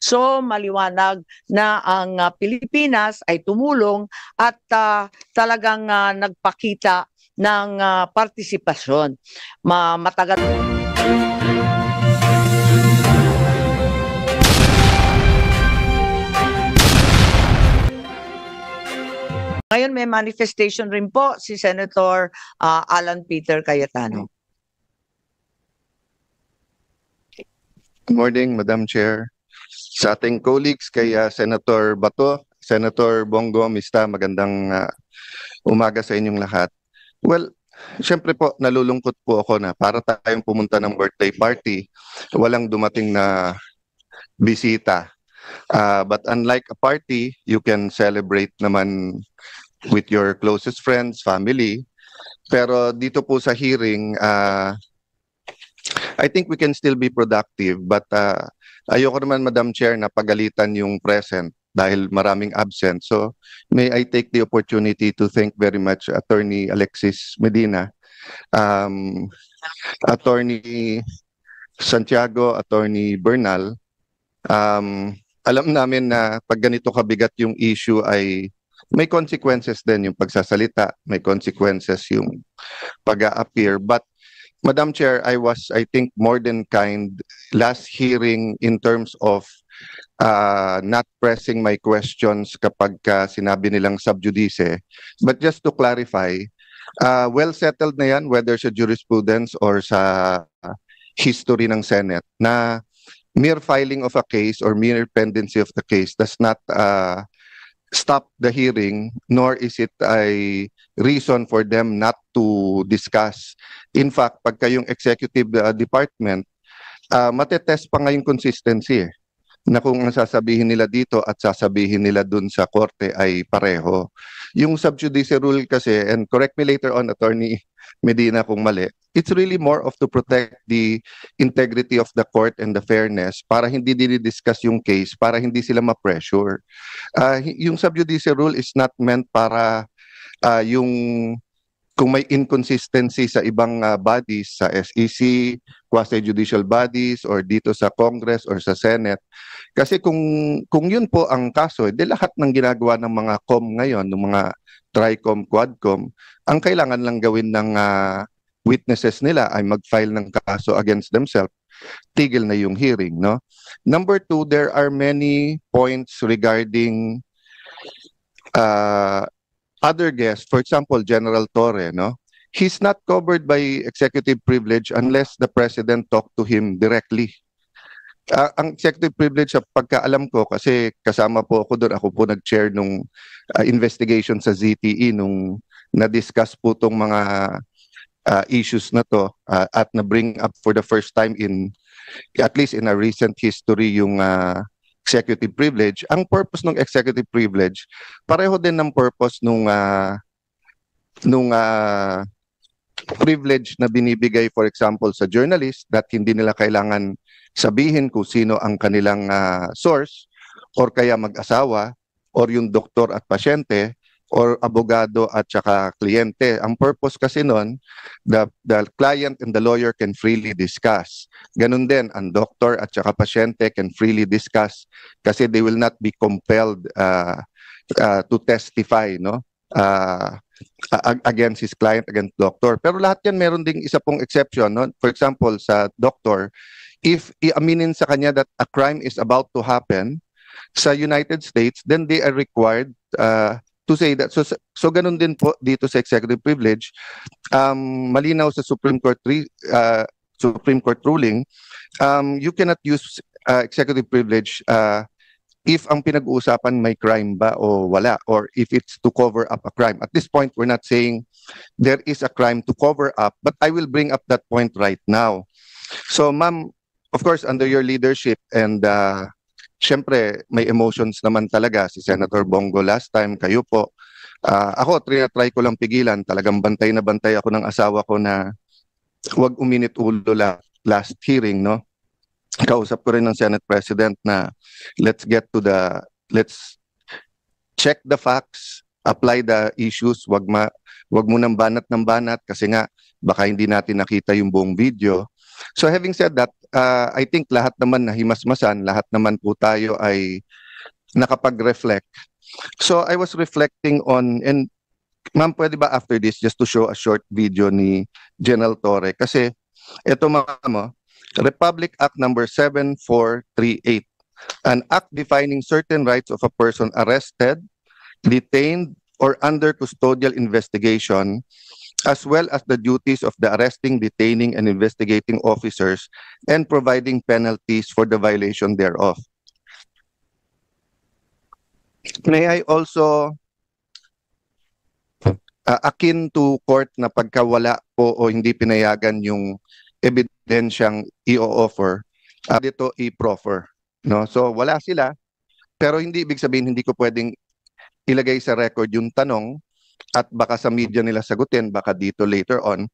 So maliwanag na ang Pilipinas ay tumulong at talagang nagpakita ng partisipasyon. Matagal Ngayon may manifestation rin po si Senator Alan Peter Cayetano. Good morning, Madam Chair. Sa ating colleagues, kay Senator Bato, Senator Bongo, Mista, magandang umaga sa inyong lahat. Well, syempre po, nalulungkot po ako na para tayong pumunta ng birthday party, walang dumating na bisita. But unlike a party, you can celebrate naman with your closest friends, family. Pero dito po sa hearing, I think we can still be productive, but ayoko naman, Madam Chair, na pagalitan yung present dahil maraming absent. So may I take the opportunity to thank very much Attorney Alexis Medina, Attorney Santiago, Attorney Bernal. Alam namin na pag ganito kabigat yung issue ay may consequences din yung pagsasalita, may consequences yung pag-a-appear. But Madam Chair, I think, more than kind last hearing in terms of not pressing my questions kapag sinabi nilang sub judice. But just to clarify, well settled na yan, whether sa jurisprudence or sa history ng Senate, na mere filing of a case or mere pendency of the case does not stop the hearing, nor is it a reason for them not to discuss. In fact, pagka yung executive department, matetest pa nga yung consistency na kung ang sasabihin nila dito at sasabihin nila dun sa korte ay pareho. Yung sub judice rule kasi, and correct me later on, Attorney Medina, kung mali, it's really more of to protect the integrity of the court and the fairness para hindi dinidiscuss yung case, para hindi sila ma-pressure. Yung sub judice rule is not meant para yung kung may inconsistency sa ibang bodies, sa SEC, quasi-judicial bodies, or dito sa Congress or sa Senate. Kasi kung yun po ang kaso, di lahat ng ginagawa ng mga COM ngayon, ng mga TRICOM, QUADCOM, ang kailangan lang gawin ng witnesses nila ay mag-file ng kaso against themselves, tigil na yung hearing, no? Number two, there are many points regarding other guests. For example, General Torre, no? He's not covered by executive privilege unless the president talked to him directly. Ang executive privilege, pagkaalam ko, kasi kasama po ako doon, ako po nag-chair nung investigation sa ZTE nung na-discuss po itong mga issues na to at na-bring up for the first time in, at least in a recent history, yung executive privilege. Ang purpose ng executive privilege, pareho din ng purpose nung privilege na binibigay, for example, sa journalist, that hindi nila kailangan sabihin kung sino ang kanilang source, or kaya mag-asawa, or yung doktor at pasyente, or abogado at saka kliyente. Ang purpose kasi nun, the client and the lawyer can freely discuss. Ganun din, ang doktor at saka pasyente can freely discuss kasi they will not be compelled to testify, no? Against his client, against doctor. Pero lahat yan meron ding isa pong exception, no? For example, sa doctor, if iaminin sa kanya that a crime is about to happen sa United States, then they are required to say that. So ganun din po dito sa executive privilege. Malinaw sa Supreme Court ruling, you cannot use executive privilege if ang pinag-uusapan may crime ba o wala, or if it's to cover up a crime. At this point, we're not saying there is a crime to cover up, but I will bring up that point right now. So ma'am, of course, under your leadership, and syempre, may emotions naman talaga si Senator Bongo last time, kayo po. Ako, try ko lang pigilan. Talagang bantay na bantay ako ng asawa ko na huwag uminit ulo last hearing, no? Kausap ko rin ng Senate President na let's check the facts, apply the issues, wag mo nang banat ng banat kasi nga baka hindi natin nakita yung buong video. So having said that, I think lahat naman na himasmasan, lahat naman po tayo ay nakapag-reflect. So I was reflecting on, and ma'am, pwede ba after this just to show a short video ni General Torre? Kasi ito ma'am, Republic Act number 7438, an act defining certain rights of a person arrested, detained, or under custodial investigation, as well as the duties of the arresting, detaining, and investigating officers, and providing penalties for the violation thereof. May I also, akin to court na pagkawala po o hindi pinayagan yung ebidensyang i-offer, dito i-proffer. No? So wala sila, pero hindi ibig sabihin hindi ko pwedeng ilagay sa record yung tanong at baka sa media nila sagutin, baka dito later on.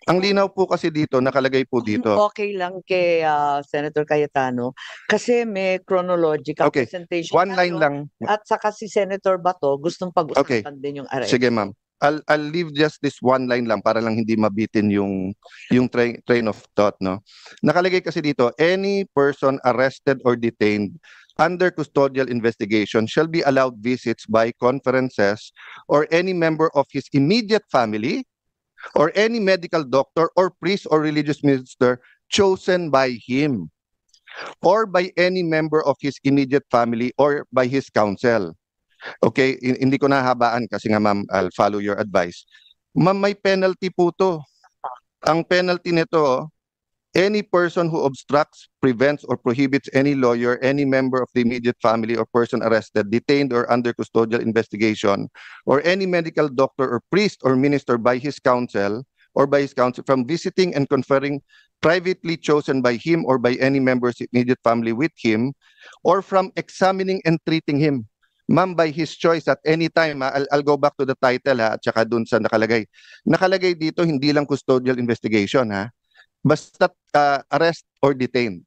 Ang linaw po kasi dito, nakalagay po dito. Okay lang kay Senator Cayetano kasi may chronological Okay, presentation one line tayo. lang. At saka si Senator Bato gustong pag-usapan din yung arrest. Sige ma'am. I'll leave just this one line lang para lang hindi mabitin yung train of thought, no. Nakalagay kasi dito, any person arrested or detained under custodial investigation shall be allowed visits by conferences or any member of his immediate family or any medical doctor or priest or religious minister chosen by him or by any member of his immediate family or by his counsel. Okay, hindi ko nahabaan kasi nga ma'am, I'll follow your advice. Ma'am, may penalty po to. Ang penalty nito, any person who obstructs, prevents, or prohibits any lawyer, any member of the immediate family or person arrested, detained, or under custodial investigation, or any medical doctor or priest or minister by his counsel from visiting and conferring privately chosen by him or by any member's immediate family with him, or from examining and treating him. Ma'am, by his choice at any time, I'll go back to the title at saka dun sa nakalagay. Nakalagay dito, hindi lang custodial investigation basta arrest or detained.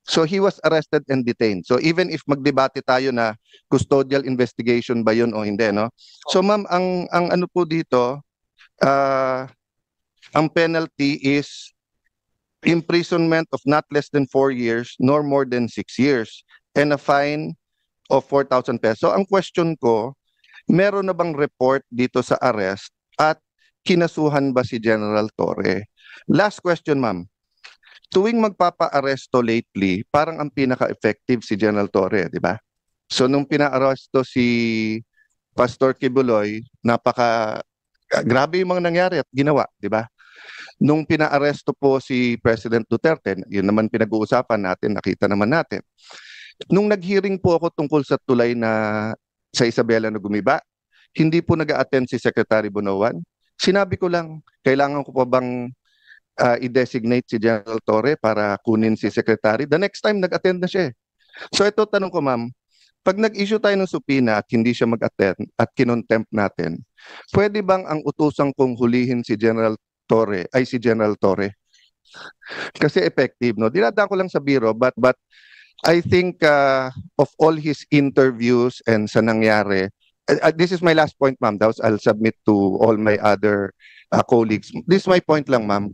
So he was arrested and detained. So even if magdebate tayo na custodial investigation ba yun o hindi, no? So ma'am, ang ano po dito, ang penalty is imprisonment of not less than 4 years nor more than 6 years and a fine of 4,000 pesos. So ang question ko, meron na bang report dito sa arrest at kinasuhan ba si General Torre? Last question, ma'am. Tuwing magpapa-aresto lately, parang ang pinaka-effective si General Torre, di ba? So nung pina-aresto si Pastor Kibuloy, grabe yung mga nangyari at ginawa, di ba? Nung pina-aresto po si President Duterte, yun naman pinag-uusapan natin, nakita naman natin. Nung nag-hearing po ako tungkol sa tulay na sa Isabela na gumiba, hindi po nag-a-attend si Secretary Bonoan. Sinabi ko lang, kailangan ko pa bang i-designate si General Torre para kunin si Secretary? The next time, nag-attend na siya. So ito, tanong ko ma'am, pag nag-issue tayo ng subpoena at hindi siya mag-attend at kinontempt natin, pwede bang ang utusang kong hulihin si General Torre ay si General Torre? Kasi effective, no? Dinadaan ko lang sa biro, but I think of all his interviews and sa nangyari, this is my last point, ma'am. I'll submit to all my other colleagues. This is my point lang, ma'am.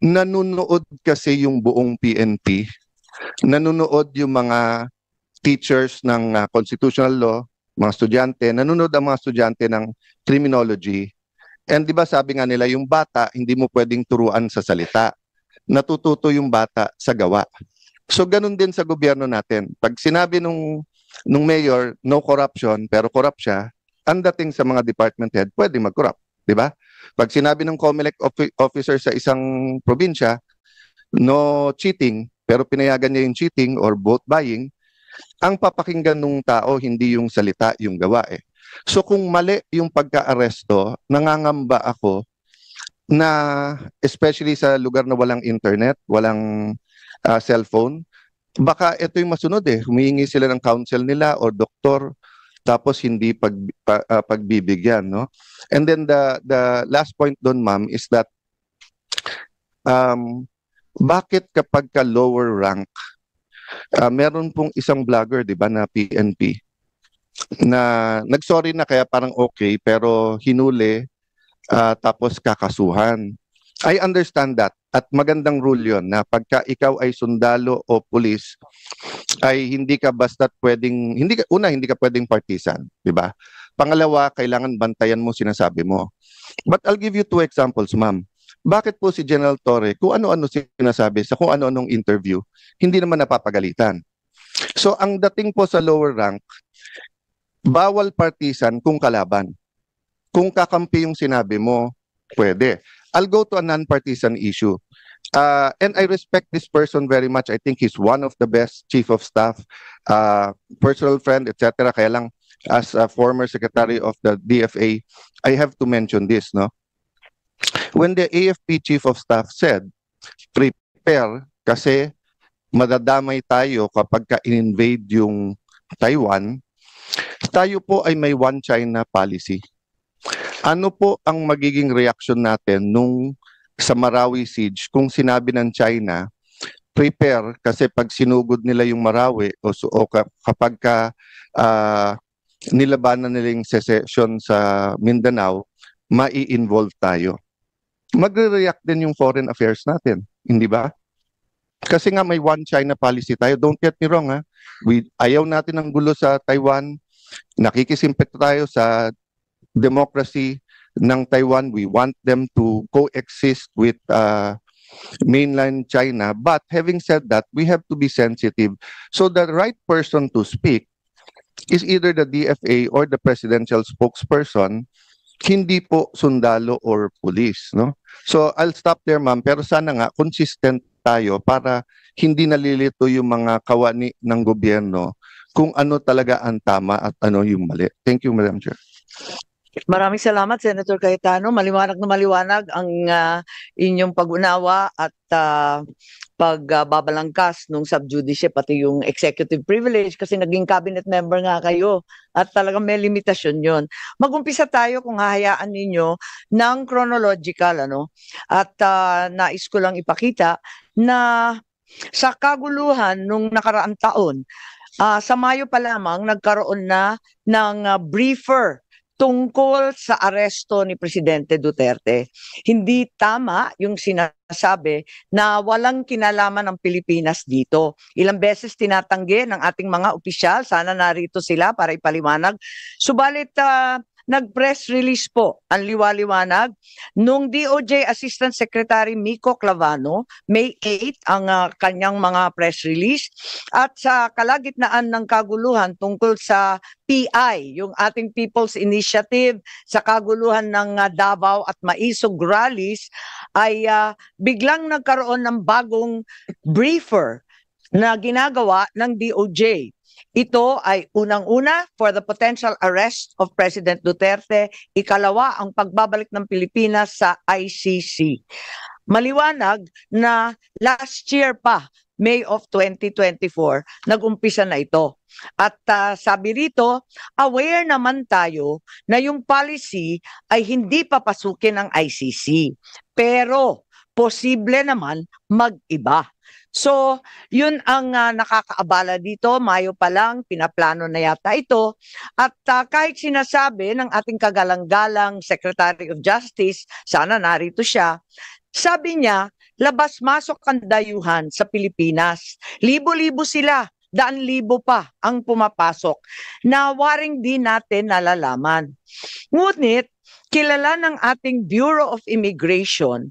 Nanunood kasi yung buong PNP. Nanunood yung mga teachers ng constitutional law, mga estudyante. Nanunood ang mga estudyante ng criminology. And di ba sabi nga nila, yung bata, hindi mo pwedeng turuan sa salita. Natututo yung bata sa gawa. So ganun din sa gobyerno natin. Pag sinabi nung mayor, no corruption, pero corrupt siya, ang dating sa mga department head, pwede mag-corrupt. Di ba? Pag sinabi ng COMELEC officer sa isang probinsya, no cheating, pero pinayagan niya yung cheating or vote buying, ang papakinggan ng tao, hindi yung salita, yung gawa So kung mali yung pagka-aresto, nangangamba ako na especially sa lugar na walang internet, walang cellphone, baka ito yung masunod humihingi sila ng counsel nila o doktor, tapos hindi pagbibigyan, no? And then the last point doon, ma'am, is that bakit kapag ka lower rank, meron pong isang vlogger, di ba, na PNP, na nagsorry na kaya parang okay, pero hinuli, tapos kakasuhan. I understand that at magandang rule yon na pagka ikaw ay sundalo o pulis ay hindi ka basta pwedeng hindi ka pwedeng partisan, di ba? Pangalawa, kailangan bantayan mo sinasabi mo. But I'll give you two examples, ma'am. Bakit po si General Torre, kung ano-ano sinasabi sa kung ano-anong interview, hindi naman napapagalitan? So ang dating po sa lower rank, bawal partisan kung kalaban. Kung kakampi yung sinabi mo, pwede. I'll go to a non-partisan issue. And I respect this person very much. I think he's one of the best chief of staff, personal friend, etc. Kaya lang, as a former secretary of the DFA, I have to mention this, no? When the AFP chief of staff said, prepare kasi madadamay tayo kapag ka-invade yung Taiwan, tayo po ay may one China policy. Ano po ang magiging reaction natin nung sa Marawi siege kung sinabi ng China, prepare kasi pag sinugod nila yung Marawi kapag nilabanan nila yung secession sa Mindanao, mai-involve tayo. Magre-react din yung foreign affairs natin, hindi ba? Kasi nga may one China policy tayo. Don't get me wrong, ha? Ayaw natin ng gulo sa Taiwan. Nakikisimpekto tayo sa democracy ng Taiwan. We want them to coexist with mainland China. But having said that, we have to be sensitive. So the right person to speak is either the DFA or the presidential spokesperson, hindi po sundalo or police, no? So I'll stop there, ma'am. Pero sana nga consistent tayo para hindi nalilito yung mga kawani ng gobyerno kung ano talaga ang tama at ano yung mali. Thank you, Madam Chair. Maraming salamat, Senator Cayetano. Maliwanag na maliwanag ang inyong pag-unawa at pagbabalangkas nung sub-judice pati yung executive privilege kasi naging cabinet member nga kayo at talagang may limitasyon yon. Mag-umpisa tayo kung hahayaan ninyo ng chronological at nais ko lang ipakita na sa kaguluhan nung nakaraang taon, sa Mayo pa lamang nagkaroon na ng briefer tungkol sa aresto ni Presidente Duterte. Hindi tama yung sinasabi na walang kinalaman ng Pilipinas dito. Ilang beses tinatanggi ng ating mga opisyal, sana narito sila para ipaliwanag. Subalit nag-press release po ang liwaliwanag nung DOJ Assistant Secretary Miko Clavano, May 8 ang kanyang mga press release at sa kalagitnaan ng kaguluhan tungkol sa PI, yung ating People's Initiative sa kaguluhan ng Davao at Maisog rallies ay biglang nagkaroon ng bagong briefer na ginagawa ng DOJ. Ito ay unang-una for the potential arrest of President Duterte, ikalawa ang pagbabalik ng Pilipinas sa ICC. Maliwanag na last year pa, May of 2024, nag-umpisa na ito. At sabi rito, aware naman tayo na yung policy ay hindi papasukin ng ICC. Pero posible naman mag-iba. So, yun ang nakakaabala dito. Mayo pa lang, pinaplano na yata ito. At kahit sinasabi ng ating kagalang-galang Secretary of Justice, sana narito siya, sabi niya, labas-masok ang dayuhan sa Pilipinas. Libo-libo sila, daan-libo pa ang pumapasok na waring di natin nalalaman. Ngunit, kilala ng ating Bureau of Immigration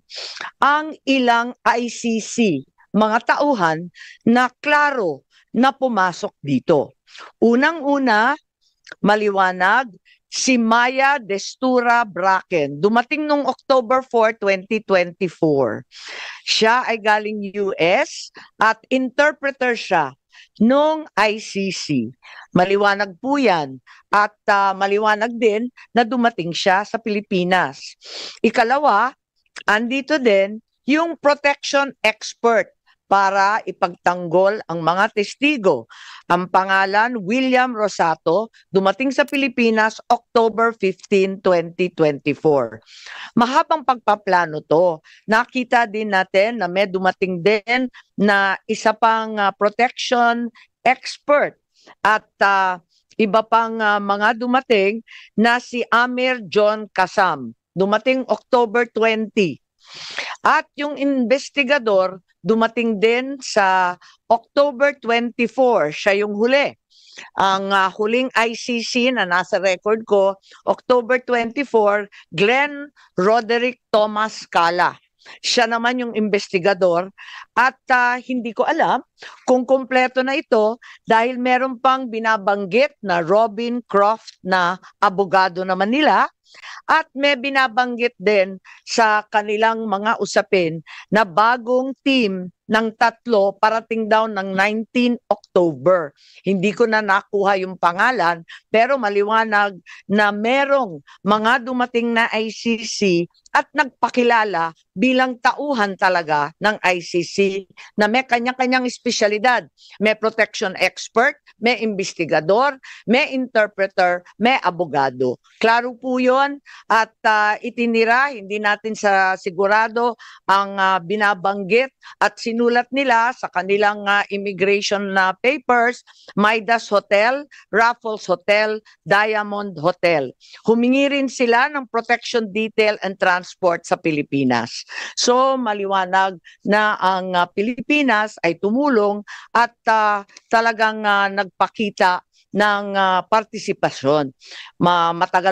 ang ilang ICC mga tauhan na klaro na pumasok dito. Unang-una, maliwanag, si Maya Destura Bracken. Dumating noong October 4, 2024. Siya ay galing US at interpreter siya noong ICC. Maliwanag po yan. At maliwanag din na dumating siya sa Pilipinas. Ikalawa, andito din yung protection expert para ipagtanggol ang mga testigo. Ang pangalan, William Rosato, dumating sa Pilipinas October 15, 2024. Mahabang pagpaplano to. Nakita din natin na may dumating din na isa pang protection expert at iba pang mga dumating na si Amir John Kasam. Dumating October 20. At yung investigador dumating din sa October 24, siya yung huli. Ang huling ICC na nasa record ko, October 24, Glenn Roderick Thomas Cala. Siya naman yung investigador at hindi ko alam kung kumpleto na ito dahil meron pang binabanggit na Robin Croft na abogado naman nila at may binabanggit din sa kanilang mga usapin na bagong team ng tatlo parating daw ng 19 October. Hindi ko na nakuha yung pangalan pero maliwanag na merong mga dumating na ICC at nagpakilala bilang tauhan talaga ng ICC na may kanya-kanyang espesyalidad. May protection expert, may investigador, may interpreter, may abogado. Klaro po yun at itinira, hindi natin sa sigurado ang binabanggit at sinulat nila sa kanilang immigration papers, Midas Hotel, Raffles Hotel, Diamond Hotel. Humingi rin sila ng protection detail and transport sa Pilipinas. So maliwanag na ang Pilipinas ay tumulong at talagang nagpakita ng partisipasyon. Matagal